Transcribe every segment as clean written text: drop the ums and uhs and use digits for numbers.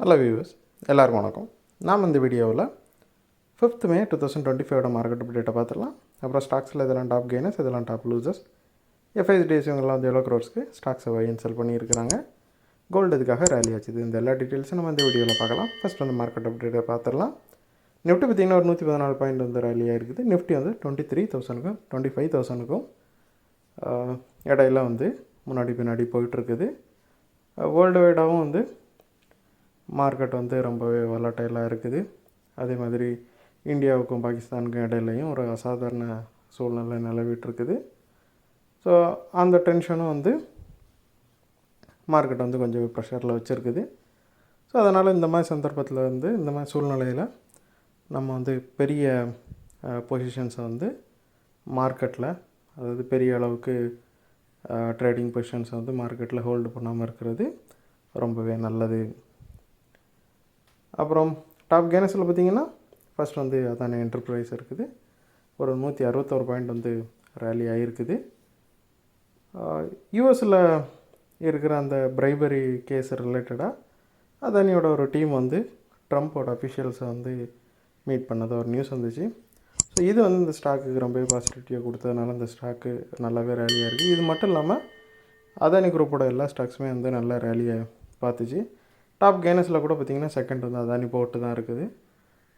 Hello viewers, எல்லாருக்கும் வணக்கம். நாம் இந்த வீடியோவில் 5th May 2025 மார்க்கெட் அப்டேட்டை பார்த்துடலாம். அப்புறம் ஸ்டாக்ஸில் இதெல்லாம் டாப் கெய்னர்ஸ், இதெல்லாம் டாப் லூசர்ஸ், எஃப்ஐஎஸ்டிஎஸ் இவங்கெல்லாம் வந்து எவ்வளோ க்ரோர்ஸ்க்கு ஸ்டாக்ஸை வை அண்ட் செல் பண்ணியிருக்கிறாங்க, கோல்டு இதுக்காக ரேலி ஆச்சுது. இந்த எல்லா டீட்டெயில்ஸும் நம்ம இந்த வீடியோவில் பார்க்கலாம். ஃபஸ்ட் வந்து மார்க்கெட் அப்டேட்டை பார்த்துடலாம். நிஃப்டி பார்த்திங்கன்னா ஒரு 114 பாயிண்ட் வந்து ரேலியாக இருக்குது. நிஃப்டி வந்து 23,000க்கும் 25,000க்கும் இடையில வந்து முன்னாடி போயிட்டுருக்குது. வேர்ல்டு வைடாகவும் வந்து மார்க்கெட் வந்து ரொம்பவே வொலடைலாக இருக்குது. அதே மாதிரி இந்தியாவுக்கும் பாகிஸ்தானுக்கும் இடையிலையும் ஒரு அசாதாரண சூழ்நிலை நிலவிட்டுருக்குது. ஸோ அந்த டென்ஷனும் வந்து மார்க்கெட் வந்து கொஞ்சம் ப்ரெஷரில் வச்சுருக்குது. ஸோ அதனால் இந்த மாதிரி சந்தர்ப்பத்தில் வந்து இந்த மாதிரி சூழ்நிலையில் நம்ம வந்து பெரிய பொசிஷன்ஸை வந்து மார்க்கெட்டில், அதாவது பெரிய அளவுக்கு ட்ரேடிங் பொசிஷன்ஸை வந்து மார்க்கெட்டில் ஹோல்டு பண்ணாமல் இருக்கிறது ரொம்பவே நல்லது. அப்புறம் டாப் கெய்னர்ஸில் பார்த்திங்கன்னா ஃபஸ்ட் வந்து அதானி என்டர்பிரைஸ் இருக்குது. ஒரு 161 பாயிண்ட் வந்து ரேலி ஆகிருக்குது. யூஎஸில் இருக்கிற அந்த பிரைபரி கேஸ் ரிலேட்டடாக அதானியோட ஒரு டீம் வந்து ட்ரம்ப்போட அஃபிஷியல்ஸை வந்து மீட் பண்ணதாக ஒரு நியூஸ் வந்துச்சு. ஸோ இது வந்து இந்த ஸ்டாக்கு ரொம்பவே பாசிட்டிவிட்டியாக கொடுத்ததுனால இந்த ஸ்டாக்கு நல்லாவே ரேலியாக இருக்குது. இது மட்டும் இல்லாமல் அதானி குரூப்போட எல்லா ஸ்டாக்ஸுமே வந்து நல்ல ரேலியை பார்த்துச்சு. டாப் கெய்னர்ஸில் கூட பார்த்திங்கன்னா செகண்ட் வந்து அதானி போட்டு தான் இருக்குது.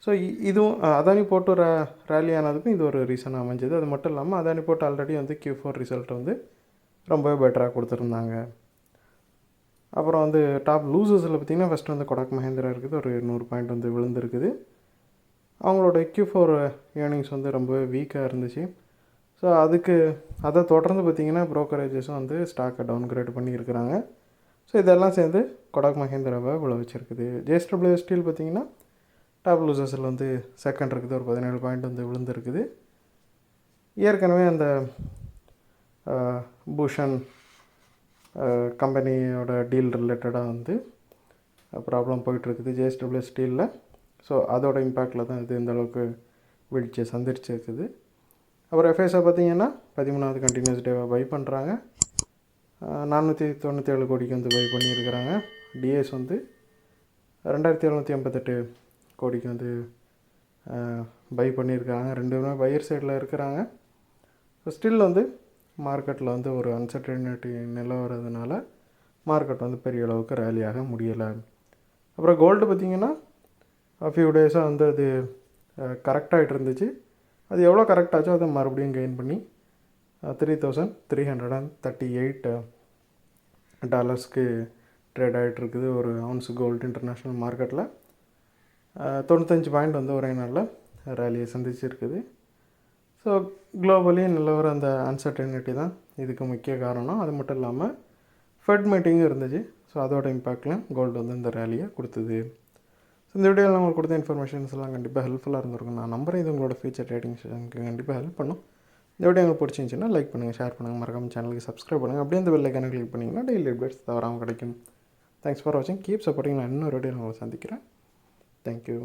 ஸோ இதுவும் அதானி போட்டு ரேலி ஆனதுக்கும் இது ஒரு ரீசனாக அமைஞ்சது. அது மட்டும் இல்லாமல் அதானி போட்டு ஆல்ரெடி வந்து Q4 ரிசல்ட் வந்து ரொம்பவே பெட்டராக கொடுத்துருந்தாங்க. அப்புறம் வந்து டாப் லூசர்ஸில் பார்த்திங்கன்னா ஃபஸ்ட்டு வந்து கொடாக் மஹேந்திரா இருக்குது. ஒரு 100 பாயிண்ட் வந்து விழுந்திருக்குது. அவங்களோட Q4 ஏர்னிங்ஸ் வந்து ரொம்பவே வீக்காக இருந்துச்சு. ஸோ அதை தொடர்ந்து பார்த்திங்கன்னா ப்ரோக்கரேஜஸும் வந்து ஸ்டாக்கை டவுன்கிரேட் பண்ணியிருக்கிறாங்க. ஸோ இதெல்லாம் சேர்ந்து கொடாக் மஹேந்திராவை விளைவிச்சிருக்குது. JSW ஸ்டீல் பார்த்திங்கன்னா டாப் லூசர்ஸில் வந்து செகண்ட் இருக்குது. ஒரு 17 பாயிண்ட் வந்து விழுந்திருக்குது. ஏற்கனவே அந்த பூஷன் கம்பெனியோட டீல் ரிலேட்டடாக வந்து ப்ராப்ளம் போயிட்டுருக்குது JSW ஸ்டீலில். ஸோ அதோட இம்பேக்டில் தான் இது இந்த அளவுக்கு வீழ்ச்சியை சந்திச்சிருக்குது. அப்புறம் எஃப்ஐஎஸை பார்த்திங்கன்னா 13வது கண்டினியூஸ் டேவாக பை பண்ணுறாங்க. 497 கோடிக்கு வந்து பை பண்ணியிருக்கிறாங்க. டிஎஸ் வந்து 2788 கோடிக்கு வந்து பை பண்ணியிருக்காங்க. ரெண்டுமே பையர் சைடில் இருக்கிறாங்க. ஸோ ஸ்டில் வந்து மார்க்கெட்டில் வந்து ஒரு அன்சர்டனிட்டி நிலவறதுனால மார்க்கெட் வந்து பெரிய அளவுக்கு ரேலியாக முடியலை. அப்புறம் கோல்டு பார்த்திங்கன்னா ஃபியூ டேஸாக வந்து அது கரெக்டாகிட்டு இருந்துச்சு. அது எவ்வளோ கரெக்டாச்சோ அதை மறுபடியும் கெயின் பண்ணி $3,338 ட்ரேட் ஆகிட்டுருக்குது. ஒரு அவுன்ஸ் கோல்டு இன்டர்நேஷ்னல் மார்க்கெட்டில் 95 பாயிண்ட் வந்து ஒரே நாளில் ரேலியை சந்திச்சிருக்குது. ஸோ குளோபலி நிலவர அந்த அன்சர்டனிட்டி தான் இதுக்கு முக்கிய காரணம். அது மட்டும் இல்லாமல் ஃபெட் மீட்டிங்கும் இருந்துச்சு. ஸோ அதோட இம்பேக்ட்லையும் கோல்டு வந்து இந்த ரேலியை கொடுத்தது. ஸோ இந்த வீடியோவில் உங்களுக்கு கொடுத்த இன்ஃபர்மேஷன்ஸ் எல்லாம் கண்டிப்பாக ஹெல்ப்ஃபுல்லாக இருந்திருக்கும். நான் நம்புறேன் இது உங்களோட ஃபியூச்சர் ட்ரேடிங் செஷனுக்கு கண்டிப்பாக ஹெல்ப் பண்ணும். இந்த வீடியோ உங்களுக்கு பிடிச்சிருந்துச்சுன்னா லைக் பண்ணுங்கள், ஷேர் பண்ணுங்கள், மறக்காம சேனலுக்கு சப்ஸ்கிரைப் பண்ணுங்கள். அப்படியே இந்த பெல் ஐக்கானை கிளிக் பண்ணிங்கன்னா டெய்லி அப்டேட்ஸ் தவறாமல் கிடைக்கும். தேங்க்ஸ் ஃபார் வாட்சிங். Keep supporting. நான் இன்னொரு வீடியோ உங்களை சந்திக்கிறேன். தேங்க்யூ.